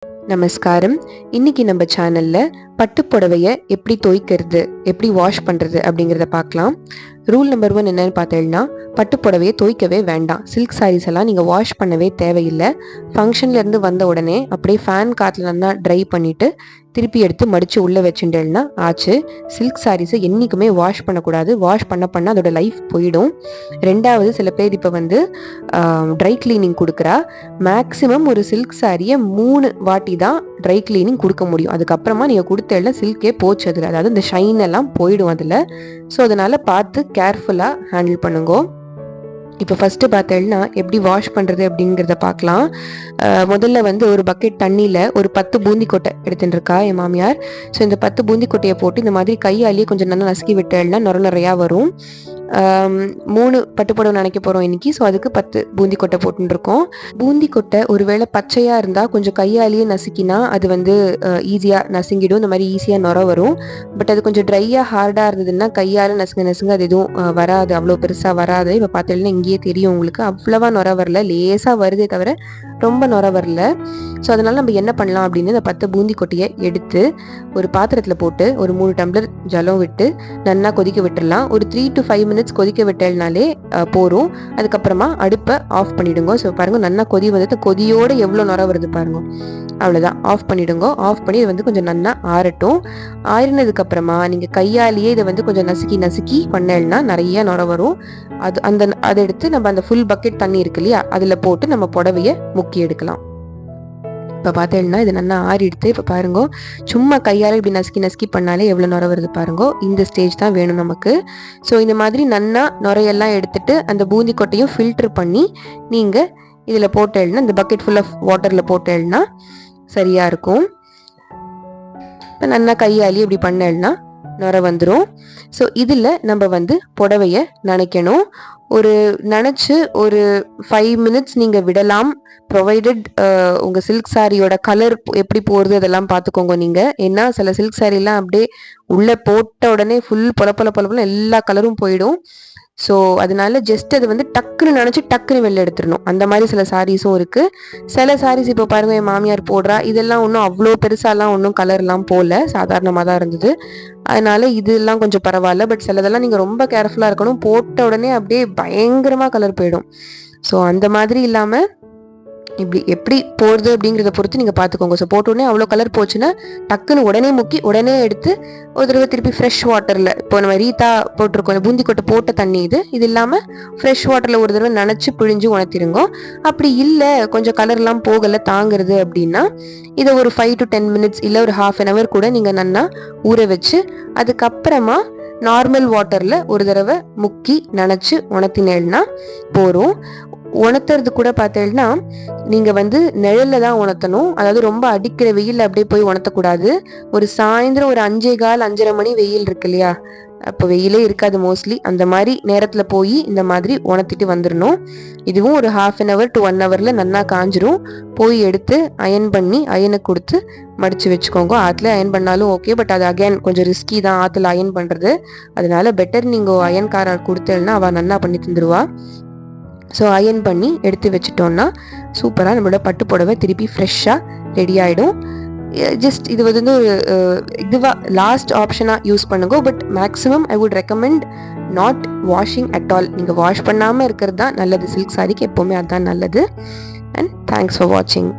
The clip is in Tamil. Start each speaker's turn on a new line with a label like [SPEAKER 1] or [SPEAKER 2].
[SPEAKER 1] நமஸ்காரம். இன்னைக்கு நம்ம சேனல்ல பட்டு புடவைய எப்படி துவைக்கிறது, எப்படி வாஷ் பண்றது அப்படிங்கிறத பார்க்கலாம். ரூல் நம்பர் 1 என்னன்னு பார்த்தீங்கன்னா, பட்டு புடவையை துவைக்கவே வேண்டாம். சில்க் சாரீஸ் எல்லாம் நீங்கள் வாஷ் பண்ணவே தேவையில்லை. ஃபங்க்ஷன்லேருந்து வந்த உடனே அப்படியே ஃபேன் காற்றுல நல்லா ட்ரை பண்ணிவிட்டு திருப்பி எடுத்து மடித்து உள்ளே வச்சுட்டேன்னா ஆச்சு. சில்க் சாரீஸை என்றைக்குமே வாஷ் பண்ணக்கூடாது. வாஷ் பண்ண அதோட லைஃப் போயிடும். ரெண்டாவது, சில பேர் இப்போ ட்ரை கிளீனிங் கொடுக்குறா. மேக்ஸிமம் ஒரு சில்க் சாரியை 3 வாட்டி தான் ட்ரை கிளீனிங் கொடுக்க முடியும். அதுக்கப்புறமா நீங்கள் கொடுத்தேல சில்கே போச்சு அதில், அதாவது இந்த ஷைன் எல்லாம் போயிடும் அதில். ஸோ அதனால் பார்த்து கேர்ஃபுல்லாக ஹேண்டில் பண்ணுங்க. இப்போ ஃபஸ்ட்டு பார்த்தேன்னா எப்படி வாஷ் பண்ணுறது அப்படிங்கிறத பார்க்கலாம். முதல்ல ஒரு பக்கெட் தண்ணியில் ஒரு 10 பூந்தி கொட்டை எடுத்துட்டு இருக்கா என் மாமியார். ஸோ இந்த 10 பூந்தி கொட்டையை போட்டு இந்த மாதிரி கையாலேயே கொஞ்சம் நல்லா நசுக்கி விட்டேன்னா நிறையா வரும். 3 பட்டுப்புடவை நினைக்க போகிறோம் இன்றைக்கி. ஸோ அதுக்கு 10 பூந்தி கொட்டை போட்டுருக்கோம். பூந்தி கொட்டை ஒருவேளை பச்சையாக இருந்தால் கொஞ்சம் கையாலேயே நசுக்கினா அது ஈஸியாக நசுங்கிடும். இந்த மாதிரி ஈஸியாக நுர வரும். பட் அது கொஞ்சம் ட்ரையாக ஹார்டாக இருந்ததுன்னா கையால் நசுங்க அது எதுவும் வராது, அவ்வளோ பெருசாக வராது. இப்போ பார்த்தீங்கன்னா இங்கேயே தெரியும் உங்களுக்கு, அவ்வளவா நுர வரல, லேசாக வருதே தவிர ரொம்ப நுர வரல. ஸோ அதனால் நம்ம என்ன பண்ணலாம் அப்படின்னு, இந்த 10 பூந்தி கொட்டையை எடுத்து ஒரு பாத்திரத்தில் போட்டு ஒரு 3 டம்ளர் ஜலம் விட்டு நல்லா கொதிக்க விட்டுடலாம். ஒரு 3 to 5 minutes கொதிக்க விட்டேனாலே போரும். அதுக்கப்புறமா அடுப்பை ஆஃப் பண்ணிவிடுங்க. ஸோ பாருங்கள், நல்லா கொதி கொதியோடு எவ்வளோ நுர வருது பாருங்க. அவ்வளோதான், ஆஃப் பண்ணிவிடுங்க. ஆஃப் பண்ணி இது கொஞ்சம் நல்லா ஆறட்டும். ஆறினதுக்கப்புறமா நீங்கள் கையாலேயே இதை கொஞ்சம் நசுக்கி பண்ணேன்னா நிறைய நுர வரும். அதை எடுத்து நம்ம அந்த ஃபுல் பக்கெட் தண்ணி இருக்கு இல்லையா, அதில் போட்டு நம்ம புடவையை முக்கி எடுக்கலாம். இப்போ பார்த்தேன்னா இது நல்லா ஆறிடுத்து. இப்போ பாருங்க, சும்மா கையால் இப்படி நசுக்கி பண்ணாலே எவ்வளோ நுர வருது பாருங்க. இந்த ஸ்டேஜ் தான் வேணும் நமக்கு. ஸோ இந்த மாதிரி நல்லா நுரையெல்லாம் எடுத்துட்டு அந்த பூந்தி கொட்டையும் ஃபில்டர் பண்ணி நீங்கள் இதில் போட்டேன்னா, இந்த பக்கெட் ஃபுல் ஆஃப் வாட்டரில் போட்டேன்னா சரியாக இருக்கும். இப்போ நல்லா கையாலேயே இப்படி பண்ணேன்னா நுர வந்துடும். ஸோ இதில் நம்ம புடவையை நனைக்கணும். நனைச்சு ஒரு 5 minutes நீங்கள் விடலாம். ப்ரொவைடட் உங்கள் சில்க் சாரியோட கலர் எப்படி போகிறது அதெல்லாம் பார்த்துக்கோங்க நீங்கள். ஏன்னா சில சில்க் சாரிலாம் அப்படியே உள்ளே போட்ட உடனே ஃபுல் பொல எல்லா கலரும் போயிடும். ஸோ அதனால ஜஸ்ட் அது டக்குன்னு நினச்சி டக்குன்னு வெளில எடுத்துடணும். அந்த மாதிரி சில சாரீஸும் இருக்குது. சில சாரீஸ் இப்போ பாருங்கள், என் மாமியார் போடுறா, இதெல்லாம் ஒன்றும் அவ்வளோ பெருசாலாம் ஒன்றும் கலர்லாம் போகல, சாதாரணமாக தான் இருந்தது. அதனால இதெல்லாம் கொஞ்சம் பரவாயில்ல. பட் சிலதெல்லாம் நீங்கள் ரொம்ப கேர்ஃபுல்லாக இருக்கணும். போட்ட உடனே அப்படியே பயங்கரமாக கலர் போயிடும். ஸோ அந்த மாதிரி இல்லாமல் இப்படி எப்படி போடுறது அப்படிங்கிறத பொறுத்து நீங்கள் பார்த்துக்கோங்க. ஸோ போட்ட உடனே அவ்வளோ கலர் போச்சுன்னா டக்குன்னு உடனே முக்கி உடனே எடுத்து ஒரு தடவை திருப்பி ஃப்ரெஷ் வாட்டரில், இப்போ நம்ம ரீத்தா போட்டிருக்கோம் பூந்தி கொட்டை போட்ட தண்ணி இது இல்லாமல் ஃப்ரெஷ் வாட்டரில் ஒரு தடவை நனைச்சி பிழிஞ்சு உணர்த்திருங்க. அப்படி இல்லை கொஞ்சம் கலர்லாம் போகலை தாங்கிறது அப்படின்னா இதை ஒரு 5 to 10 minutes இல்லை ஒரு ½ an hour கூட நீங்கள் நல்லா ஊற வச்சு அதுக்கப்புறமா நார்மல் வாட்டரில் ஒரு தடவை முக்கி நனைச்சி உணர்த்தினேன்னா போகிறோம். உணர்த்துறது கூட பார்த்தேன்னா நீங்கள் நிழலில் தான் உணர்த்தணும். அதாவது ரொம்ப அடிக்கிற வெயில் அப்படியே போய் உணர்த்தக்கூடாது. ஒரு சாயந்தரம் ஒரு 5:15 5:30 மணி வெயில் இருக்கு இல்லையா, அப்போ வெயிலே இருக்காது மோஸ்ட்லி, அந்த மாதிரி நேரத்தில் போய் இந்த மாதிரி உணர்த்திட்டு வந்துடணும். இதுவும் ஒரு ½ an hour to 1 hour நல்லா காஞ்சிரும். போய் எடுத்து அயன் பண்ணி அயனுக்கு கொடுத்து மடித்து வச்சுக்கோங்க. ஆற்றுல அயன் பண்ணாலும் ஓகே, பட் அது அகேன் கொஞ்சம் ரிஸ்கி தான் ஆற்றுல அயன் பண்ணுறது. அதனால பெட்டர் நீங்கள் அயன்காரர் கொடுத்தேன்னா அவள் நல்லா பண்ணி தந்துடுவா. ஸோ அயன் பண்ணி எடுத்து வச்சிட்டோன்னா சூப்பராக நம்மளோட பட்டு புடவை திருப்பி ஃப்ரெஷ்ஷாக ரெடி ஆகிடும். ஜஸ்ட் இது ஒரு இதுவாக லாஸ்ட் ஆப்ஷனாக யூஸ் பண்ணுங்க. But maximum I would recommend not washing at all. நீங்கள் வாஷ் பண்ணாமல் இருக்கிறது தான் நல்லது. சில்க் சாரிக்கு எப்போவுமே அதுதான் நல்லது. அண்ட் தேங்க்ஸ் ஃபார் வாட்சிங்.